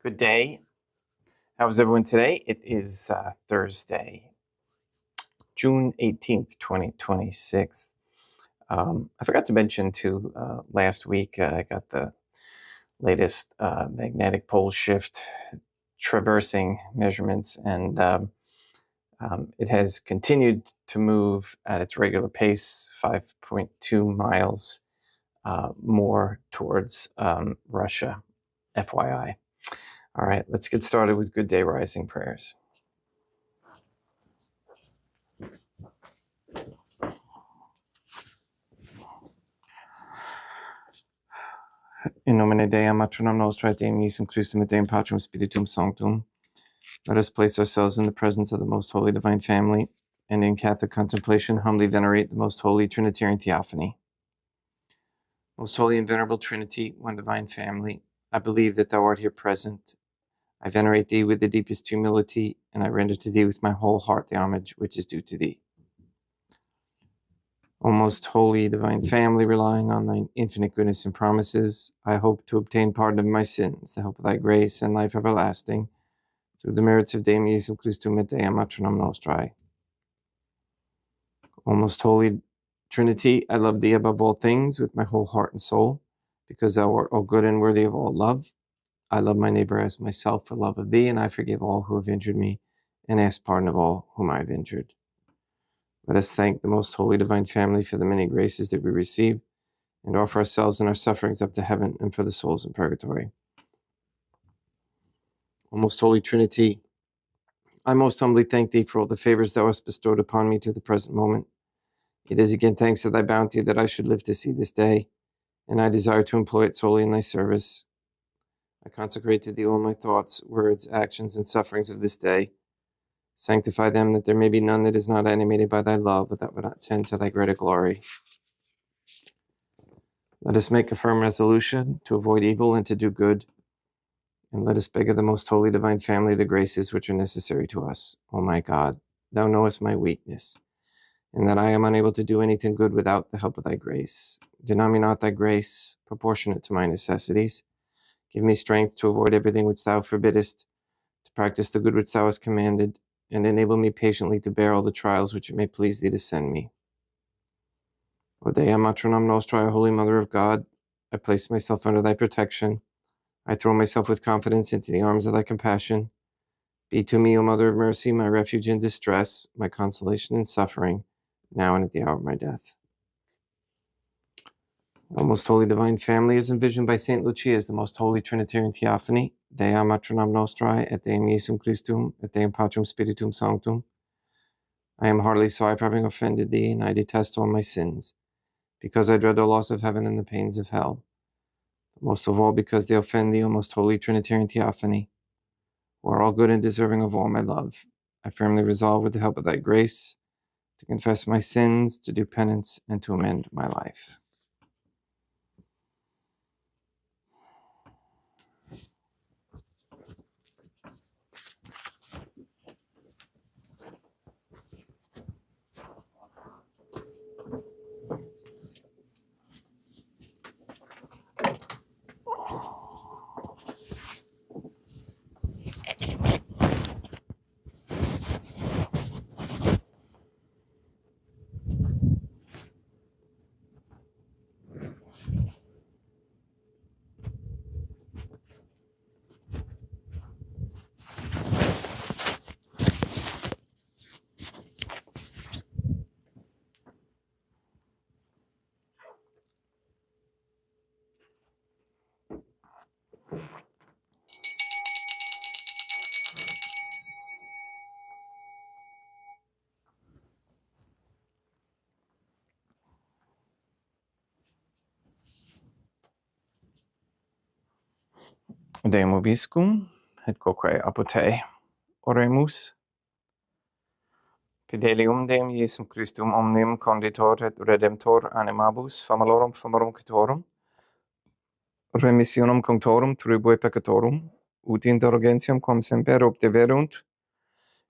Good day. How's everyone today? It is Thursday, June 18th, 2026. I forgot to mention too, last week I got the latest magnetic pole shift traversing measurements, and it has continued to move at its regular pace, 5.2 miles more towards Russia, FYI. All right, let's get started with Good Day Rising prayers. In nomine Dei, matronam nostra, et Deum Iesum Christum, et Deum Patrum Spiritum Sanctum. Let us place ourselves in the presence of the Most Holy Divine Family, and in Catholic contemplation humbly venerate the Most Holy Trinitarian Theophany. Most Holy and Venerable Trinity, one Divine Family, I believe that Thou art here present. I venerate Thee with the deepest humility, and I render to Thee with my whole heart the homage which is due to Thee. O most holy divine family, relying on thine infinite goodness and promises, I hope to obtain pardon of my sins, the help of thy grace and life everlasting, through the merits of Deum Iesum Christum et Deum Matronam Nostrae. O most holy Trinity, I love thee above all things with my whole heart and soul, because thou art all good and worthy of all love. I love my neighbor as myself for love of thee, and I forgive all who have injured me, and ask pardon of all whom I have injured. Let us thank the most holy divine family for the many graces that we receive, and offer ourselves and our sufferings up to heaven and for the souls in purgatory. O most holy Trinity, I most humbly thank thee for all the favors thou hast bestowed upon me to the present moment. It is again thanks to thy bounty that I should live to see this day, and I desire to employ it solely in thy service. I consecrate to thee all my thoughts, words, actions, and sufferings of this day. Sanctify them, that there may be none that is not animated by thy love, but that would not tend to thy greater glory. Let us make a firm resolution to avoid evil and to do good, and let us beg of the most holy divine family the graces which are necessary to us. O my God, thou knowest my weakness, and that I am unable to do anything good without the help of thy grace. Deny me not thy grace, proportionate to my necessities. Give me strength to avoid everything which thou forbiddest, to practice the good which thou hast commanded, and enable me patiently to bear all the trials which it may please thee to send me. O Dea Matronam Nostrae, Holy Mother of God, I place myself under thy protection. I throw myself with confidence into the arms of thy compassion. Be to me, O Mother of Mercy, my refuge in distress, my consolation in suffering, now and at the hour of my death. O most holy divine family, as envisioned by St. Lucia as the most holy Trinitarian Theophany, Dea Matronam Nostrae, et Deum Iesum Christum, et Deum Patrum Spiritum Sanctum. I am heartily sorry for having offended thee, and I detest all my sins, because I dread the loss of heaven and the pains of hell. Most of all, because they offend thee, O most holy Trinitarian Theophany, who are all good and deserving of all my love. I firmly resolve, with the help of thy grace, to confess my sins, to do penance, and to amend my life. Deum Vobiscum, et quoque apud te. Oremus. Fidelium Deum Iesum Christum omnium conditor et redemptor animabus, famalorum catorum, remissionum conctorum tribue peccatorum, ut interrogentium quam semper obteverunt,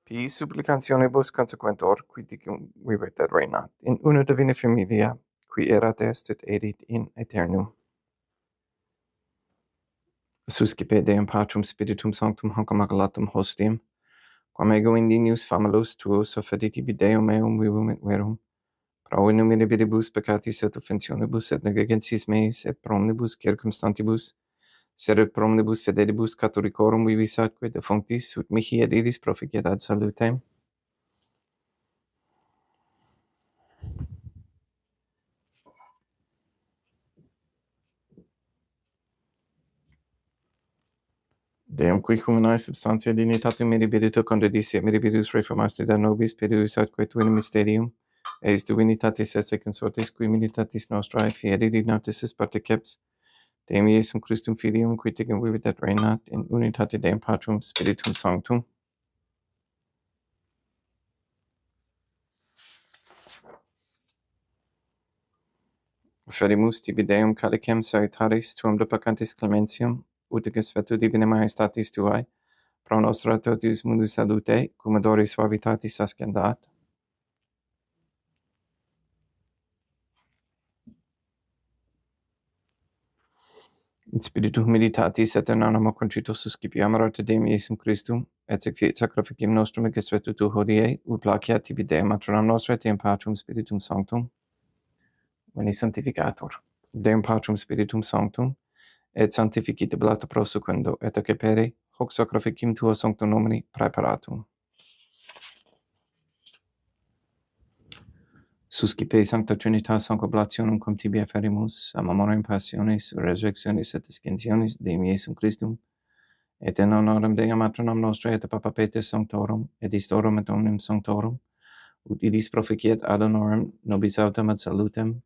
Pis supplicationibus consequentor, qui dicum vivet et reinat, in una divina familia, qui erat est et erit in aeternum. Suscipe Deum Patrum Spiritum Sanctum Hanc Maculatum Hostium, quam ego indinius famulus tuos offerditibi Deum meum vivum et verum, pro innumerabilibus peccatis et offensionibus et negligencies meis et pro omnibus circumstantibus, sed pro omnibus fidelibus catholicorum vivis atque defunctis, ut mihi et idis proficiat ad salutem. Deum qui humanae substantia dignitatem mirabilitur condedisi et mirabilis reformasti da nobis pedius atque tuum mysterium, eis divinitatis esse consortis qui militatis nostrae fieri dignatis est particips, Deum Iesum Christum Filium, qui ticum vivit et reinat in unitate Deum Patrum Spiritum Sanctum. Ferimus tibi Deum calicem salutaris tuum deprecantis clementium, utiges vetu divine majestatis tuae, pro nostra totius mundus salute, cum odori suavitatis ascendat. In spiritu humilitatis et in animo contrito suscipiamur te Deum Iesum Christum, et sec fiat sacrificium nostrum ex vetu tu hodie, ut placiat tibi Deum matronam nostra Deum Patrum Spiritum Sanctum, veni sanctificator. Deum Patrum Spiritum Sanctum, et sanctificite blata prosequendo, et ac pere, hoc sacrificium tuo sanctum nomini praeparatum. Suscipe Sancta Trinitas Sancta Oblationum cum tibi afferimus, a memoriam passionis, resurrectionis et ascensionis Deum Iesum Christum, et in honorem Deum matronam nostrae et Papa Peter Sanctorum, et istorum et omnium Sanctorum, ut idis proficiat ad honorem nobis autem ad salutem,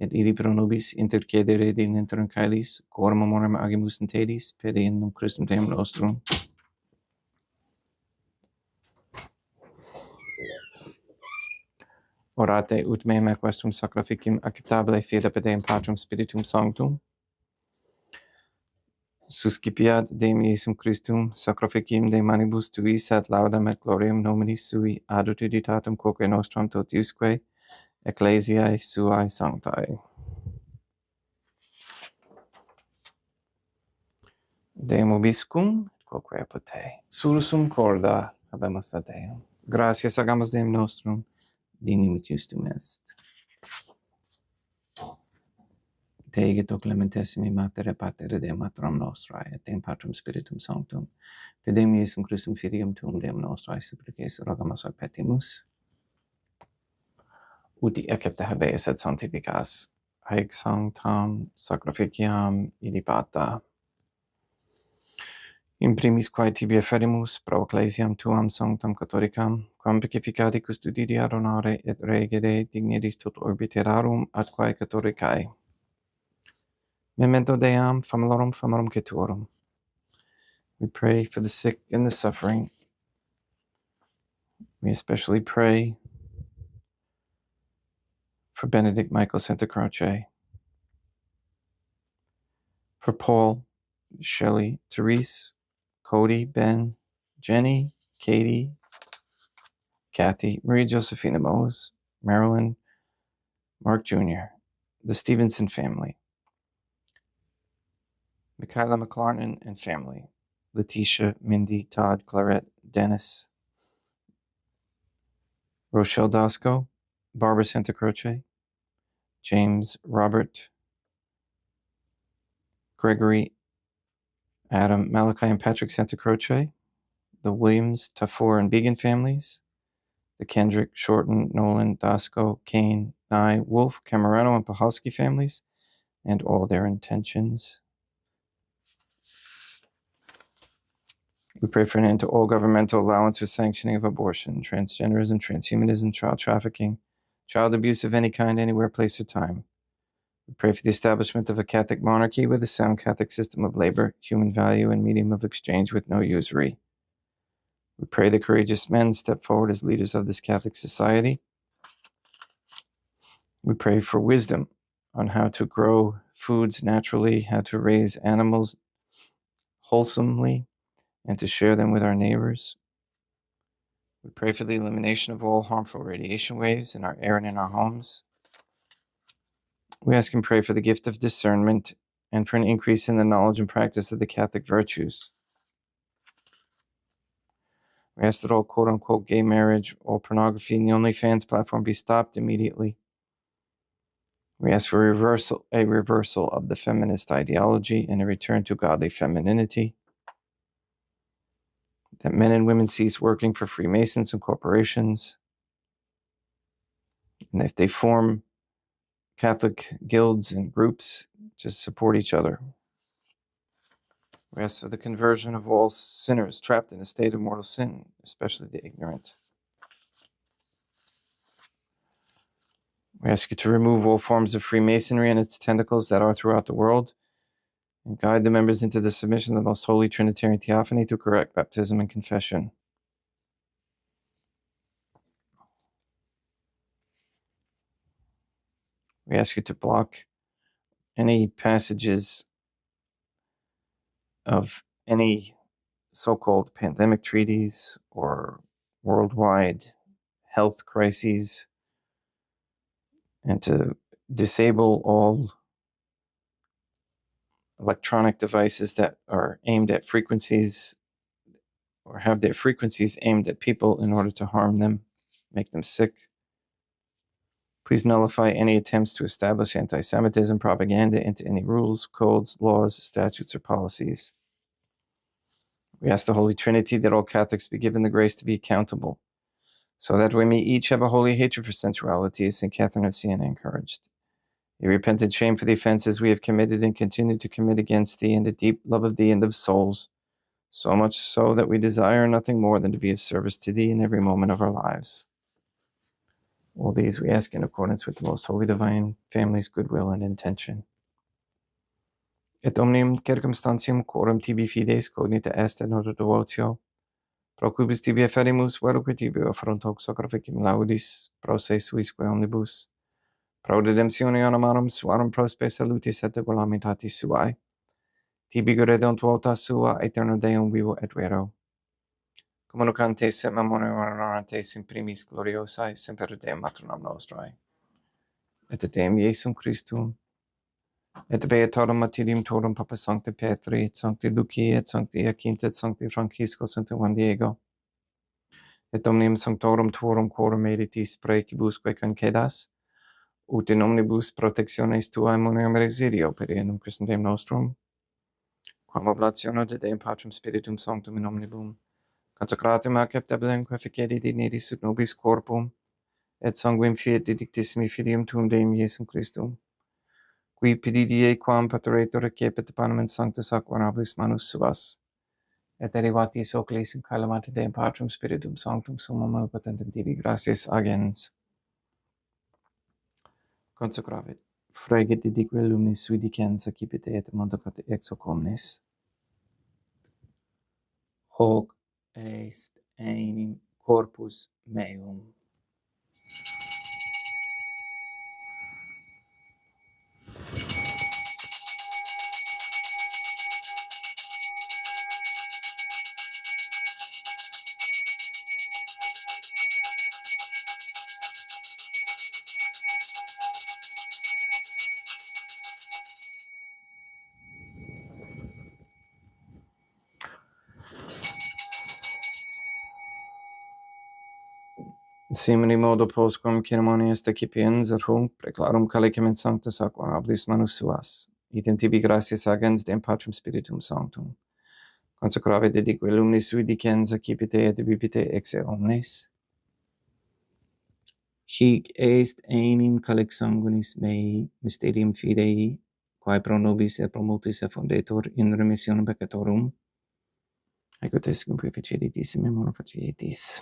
et idi pro nobis intercedere in interim caelis, quorum memoriam agimus in tedis, per in Christum Deum nostrum. Orate ut meam equestrum sacrificium acceptabile fiat per Deum Patrum Spiritum Sanctum. Suscipiat Deum Iesum Christum sacrificium de manibus tuis ad laudam et gloriam nomini sui ad utilitatem quoque nostram totiusque ecclesiae suae sanctae. Deum obiscum, quoque apud te. Sursum corda habemus ad Deum. Gratias agamus Deum nostrum, dignum et justum est. Te eget o clementissimi Mater et Pater et Deum Matram nostrae, et Deum Patrum Spiritum Sanctum, per Deum Iesum Christum Filium Tuum Deum nostrae, supplices rogamus ad petimus, uti accepta habeas et sanctificas, haec sanctam sacrificiam ilibata. In primis quae tibi efferimus pro ecclesiam tuam sanctam catholicam, quam pacificati custodidi ad honore et regere dignidis tot orbiterarum atquae catholicae. Memento Deum famulorum cetuorum. We pray for the sick and the suffering. We especially pray for Benedict Michael Santa Croce, for Paul, Shelley, Therese, Cody, Ben, Jenny, Katie, Kathy, Maria Josephina Mose, Marilyn, Mark Jr., the Stevenson family, Michaela McLarnon and family, Letitia, Mindy, Todd, Clarette, Dennis, Rochelle Dasco, Barbara Santa Croce, James, Robert, Gregory, Adam, Malachi, and Patrick Santa Croce, the Williams, Tafour, and Began families, the Kendrick, Shorten, Nolan, Dasco, Kane, Nye, Wolf, Camerano, and Pahalski families, and all their intentions. We pray for an end to all governmental allowance or sanctioning of abortion, transgenderism, transhumanism, child trafficking, child abuse of any kind, anywhere, place, or time. We pray for the establishment of a Catholic monarchy with a sound Catholic system of labor, human value, and medium of exchange with no usury. We pray that courageous men step forward as leaders of this Catholic society. We pray for wisdom on how to grow foods naturally, how to raise animals wholesomely, and to share them with our neighbors. We pray for the elimination of all harmful radiation waves in our air and in our homes. We ask and pray for the gift of discernment and for an increase in the knowledge and practice of the Catholic virtues. We ask that all quote-unquote gay marriage, all pornography, and the OnlyFans platform be stopped immediately. We ask for a reversal of the feminist ideology and a return to godly femininity. That men and women cease working for Freemasons and corporations. And if they form Catholic guilds and groups, just support each other. We ask for the conversion of all sinners trapped in a state of mortal sin, especially the ignorant. We ask you to remove all forms of Freemasonry and its tentacles that are throughout the world, and guide the members into the submission of the most holy Trinitarian Theophany through correct baptism and confession. We ask you to block any passages of any so-called pandemic treaties or worldwide health crises, and to disable all electronic devices that are aimed at frequencies or have their frequencies aimed at people in order to harm them, make them sick. Please nullify any attempts to establish anti-Semitism propaganda into any rules, codes, laws, statutes, or policies. We ask the Holy Trinity that all Catholics be given the grace to be accountable, so that we may each have a holy hatred for sensuality, as St. Catherine of Siena encouraged, a repentant shame for the offenses we have committed and continue to commit against thee, and a deep love of thee and of souls, so much so that we desire nothing more than to be of service to thee in every moment of our lives. All these we ask in accordance with the most holy divine family's goodwill and intention. Et omnium circumstantium quorum tibi fides cognita est et nota devotio, pro quibus tibi efferimus, veruque tibi affront hoc sacrificium laudis, pro se suisque omnibus, pro redemptione animarum suarum prospe salutis et regulamitatis suae, tibi redont volta sua aeterno Deum vivo et vero, communicantes et memoria honorantes in primis gloriosae semper Deum matronam nostrae, et Deum Iesum Christum, et beatorum martyrium torum Papa Sancti Petri, et Sancti Lucia, et Sancti Jacinta, et Sancti Francisco, Sancti Juan Diego, et omnium sanctorum tuorum quorum meritis praecibusque concedas, ut in omnibus protectiones tuae munium residio per eum Christum Deum nostrum, quam oblationem de Deum Patrum Spiritum Sanctum in omnibus consecratum acceptabilem quae fecedi dignitis ut nobis corpum, et sanguinem fiat didictissimi filium tuum Deum Iesum Christum, qui pedidie quam paterator recepit panem in sanctus ac honorabilis manus suas, et derivatis oculis in calamata Deum Patrum Spiritum Sanctum summum omnipotentem tibi gratias agens. Consecravit, fregit didique lumnis sui dicens accipite et montacat ex hoc omnes. Hoc est enim corpus meum. Simili modo postquam ceremonias decipiens et hunc preclarum calicem in sanctus ac honorabilis manus suas, idem tibi gratias agens Deum Patrum Spiritum Sanctum. Consecravit dedique lumnis sui dicens accipite et bibite ex omnes. Hic est enim calix sanguinis mei mysterium fidei, quae pro nobis et pro multis effundetur in remissionem peccatorum. Ego te cum facietis in memoria facietis.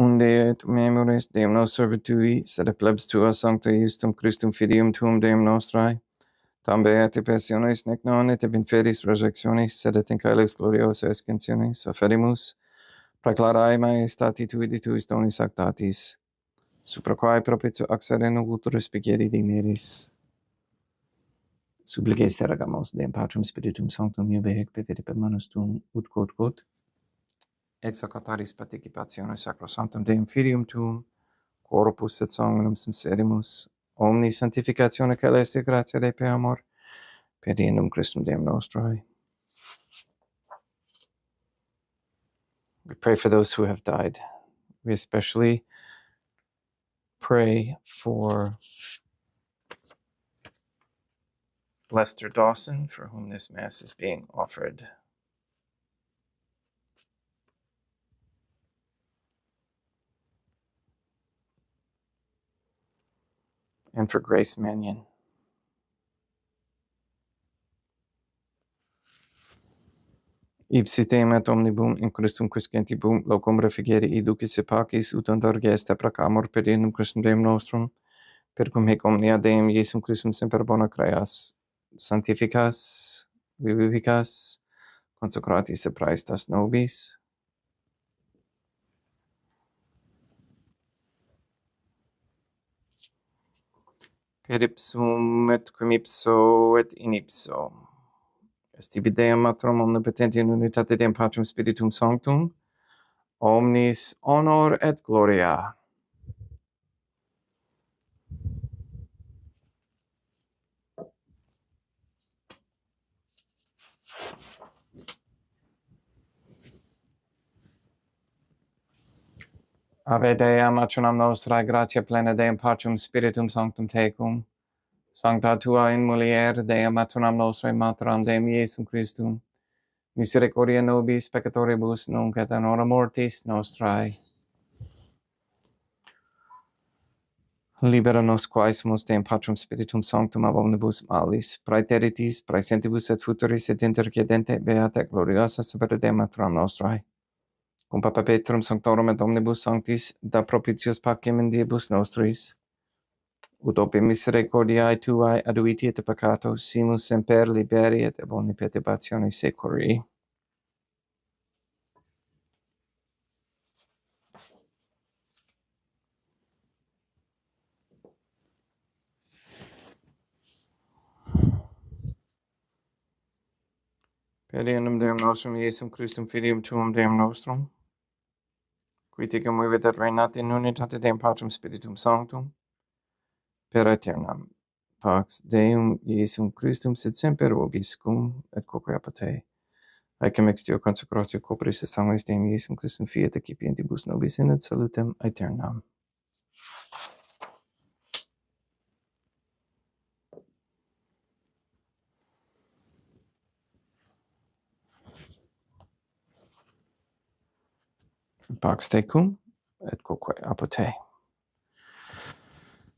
unde et memoris Deum nos servitui, sed plebs tua sancta justum Christum filium tuum Deum nostrae, tam beati passionis nec non et ab inferis resurrectionis, sed et in caelis gloriosa ascensionis, offerimus, praeclarae maestati tui de tuis donis actatis, supra quae propitio accere nugutur spicieri digneris. Supplices terragamos Deum Patrum Spiritum Sanctum iube hec pevere per manus tuum ut quod executaris participationis sacrosanctum Deum Filium tuum, corpus et sanguinem sincerimus, omni sanctificatione celeste gratia Dei per amor, per dienum Christum Deum nostrae. We pray for those who have died. We especially pray for Lester Dawson, for whom this Mass is being offered. And for Grace Mannion. Ipsi temet omnibum in Christum quiscentibum locum refugere iducis et pacis ut ondorge est praecamur per dienum Christum Deum nostrum, per cum hic omnia Deum Iesum Christum semper bona creas, sanctificas, vivificas, consecratis et praestas nobis. Per ipsum et cum ipso et in ipso. Est ibi Deum Matrum omnipotenti in unitate Deum Patrum Spiritum Sanctum, omnis honor et gloria. Ave Dea, matronam nostrae, gratia plena Deum Patrum Spiritum Sanctum tecum, sancta tua in mulier, Dea matronam nostrae, materam Deum Iesum Christum, misericordia nobis peccatoribus, nunc et in hora mortis nostrae. Libera nos quaesimus Deum Patrum Spiritum Sanctum ab omnibus malis, praeteritis, praesentibus et futuris et intercedente beata gloriosa semper Deum matronam nostrae. Cum Papa Petrum Sanctorum et omnibus sanctis, da propitios pacem in diebus nostris, ut ope misericordiae tuae aduiti et peccato, simus semper liberi et ab omni perturbatione securi. Per dienum Deum nostrum Iesum Christum Filium tuum Deum nostrum, qui tecum vivit et reinat in unitate Deum Patrum Spiritum Sanctum, per aeternam. Pax Deum Iesum Christum sit semper vobiscum et quoque apud te. Haecum extio consecratio corporis et sanguis Deum Iesum Christum fiat excipientibus nobis in et salutem aeternam. Pax tecum et quoque apud te.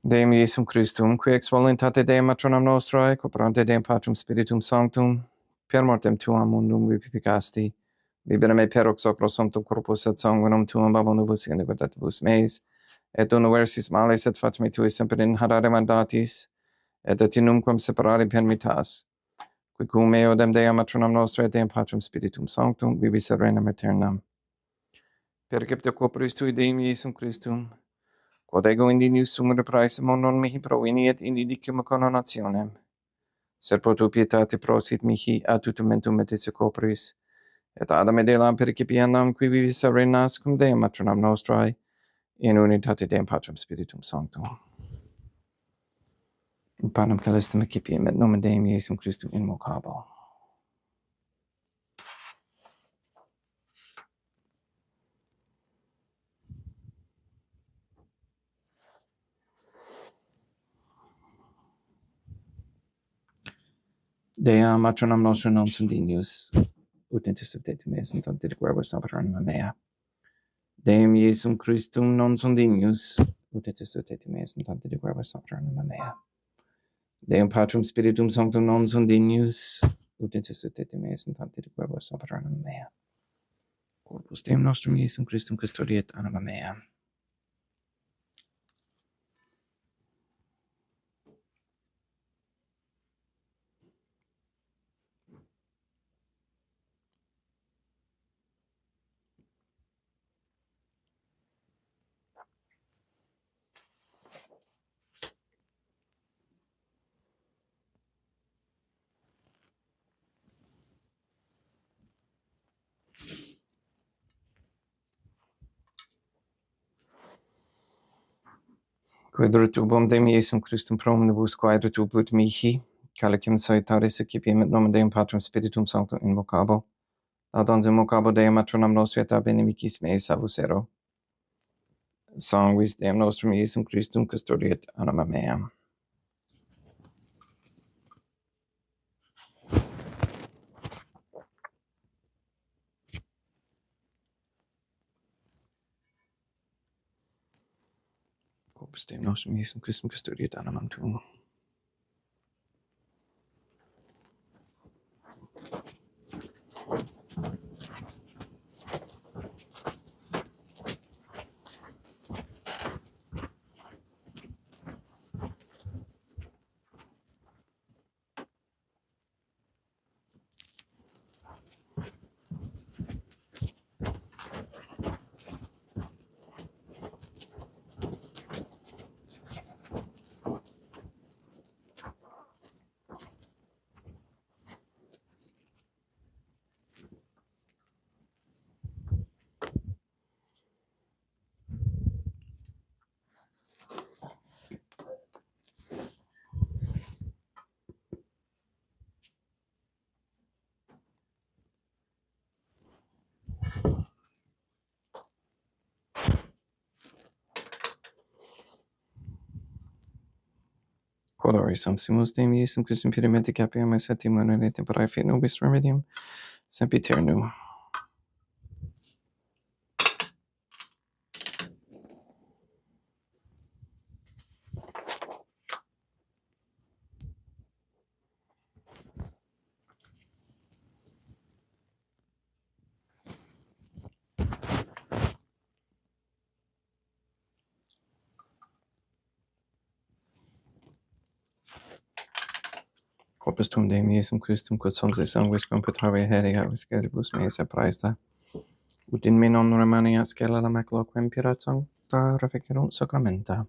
Deum Iesum Christum, qui ex voluntate Deum matronam nostrae, cooperante Deum Patrum Spiritum Sanctum, per mortem tuam mundum vivificasti, libera me per oxocro sanctum corpus et sanguinum tuum ab omnibus iniquitatibus meis, et universis males et fatmi tui semper in harare mandatis, et numquam separare permittas, qui cum eodem Deum matronam nostrae Deum Patrum Spiritum Sanctum, vivis et regnam aeternam. Percepte corporis tui Deum Iesum Christum, quod ego indinius sumere praesimum non mihi proveniet in indicium coronationem, sed pro tu pietate prosit mihi ad tutumentum et esse corporis, et adame delam percipiendam qui vivis et reinas cum Deum matronam nostrae, in unitate Deum Patrum Spiritum Sanctum. In panem celestem excipiem et nomen Deum Iesum Christum invocabo. Dea matronam nostrum non sum dignus, ut interceptet me sunt ante de verbis operarum mea. Deum Iesum Christum non sum dignus, ut interceptet me sunt ante de verbis operarum mea. Deum Patrum Spiritum Sanctum non sum dignus, ut interceptet me sunt ante de verbis operarum mea. Corpus Deum nostrum Iesum Christum custodiet anima mea. Quadratum Deum Iesum Christum pro omnibus quadratum put mihi, calicum saitaris equipimet nomen Deum Patrum Spiritum Sanctum invocabo. Laudans invocabo Deum matronam nostri et ab inimicis meis avusero. Sanguis Deum nostrum Iesum Christum custodiet anima meam. Corpus Deum nostrum Iesum Christum custodiet animam tuum. Quodori sumpsimus Deum Iesum Christum pirimente capiam et septimum et tempore fit nobis remedium sempiternu. Corpus tuum Deum Iesum Christum quod sonse sanguis computare heria visceribus meis apraesta. Ut in me non remania scella la macula quem pirat sancta reficerunt sacramenta.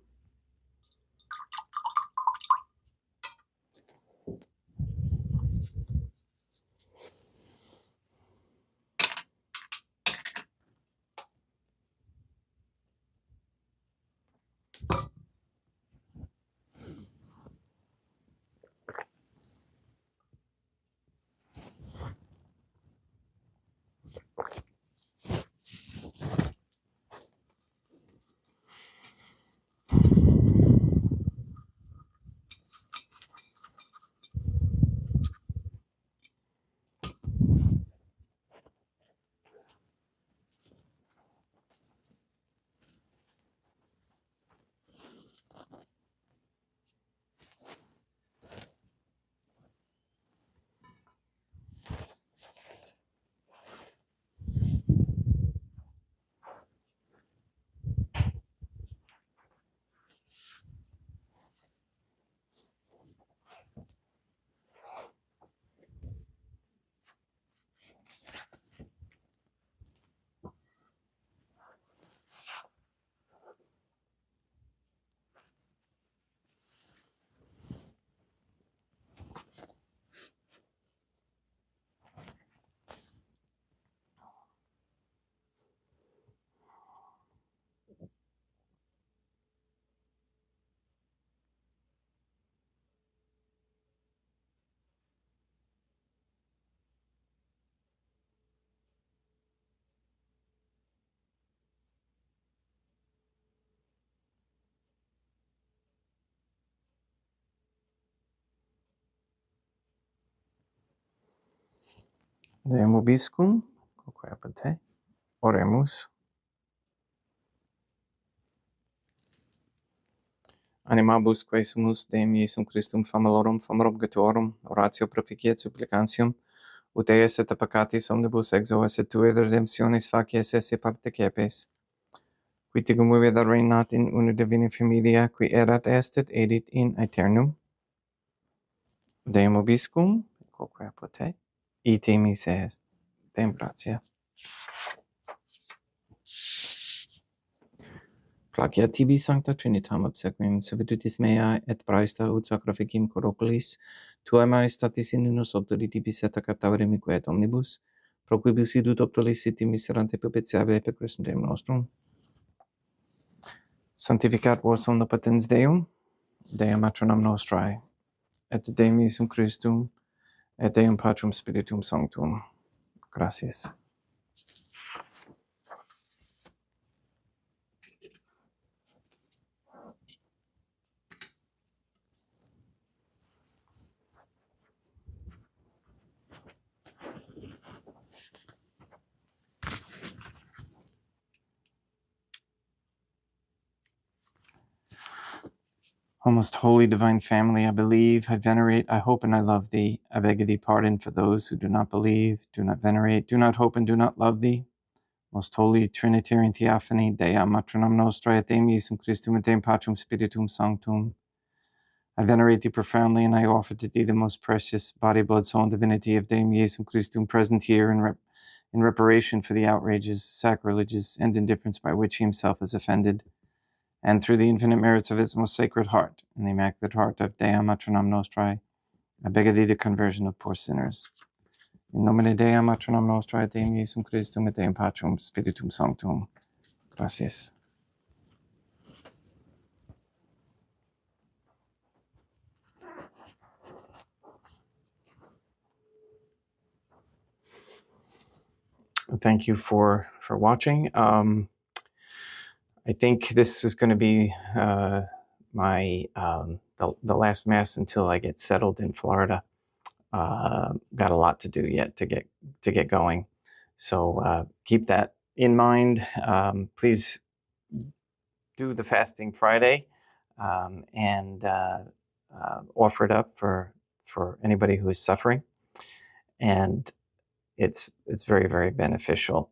Deum obiscum, quoque apud te, oremus. Animabus quae sumus Deum Iesum Christum famalorum famrobgatorum oratio proficiat supplicantium, ut eius et peccatis omnibus exo et tuae redemptionis facies esse partecepes, qui tigum viveda reinat in una divina familia, qui erat est et edit in aeternum. Deum obiscum, quoque apud te, ite mis est. Deum gratia. Placia tibi sancta Trinitam obsequim, servitutis mea et praesta ut sacrificim coroculis, tuae maestatis in unus obdolitibus et captavere mique et omnibus, pro quibus idut obdoliciti miserante propitiae per Christum Deum nostrum. Sanctificat vos omnipotens Deum, Dea matronam nostrae, et Deum Iesum Christum, et Deum Patrum Spiritum Sanctum. Gracias. O most holy divine family, I believe, I venerate, I hope, and I love thee. I beg of thee pardon for those who do not believe, do not venerate, do not hope, and do not love thee. Most holy Trinitarian Theophany, Dea matronam nostrae, et Deum Iesum Christum, et Deum Patrum Spiritum Sanctum. I venerate thee profoundly, and I offer to thee the most precious body, blood, soul, and divinity of Deum Iesum Christum, present here in reparation for the outrages, sacrileges, and indifference by which he himself is offended, and through the infinite merits of his most sacred heart, and the immaculate heart of Dea matronam nostrae, I beg of thee the conversion of poor sinners. In nomine Dei matronam nostrae, et Deum Iesum Christum, et Deum Patrum Spiritum Sanctum. Gracias. Thank you for watching. I think this is going to be my the last Mass until I get settled in Florida. Got a lot to do yet to get going, so keep that in mind. Please do the fasting Friday and offer it up for anybody who is suffering, and it's very, very beneficial.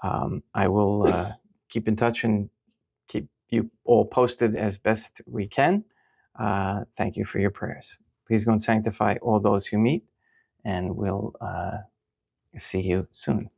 I will keep in touch and keep you all posted as best we can. Thank you for your prayers. Please go and sanctify all those who meet, and we'll see you soon.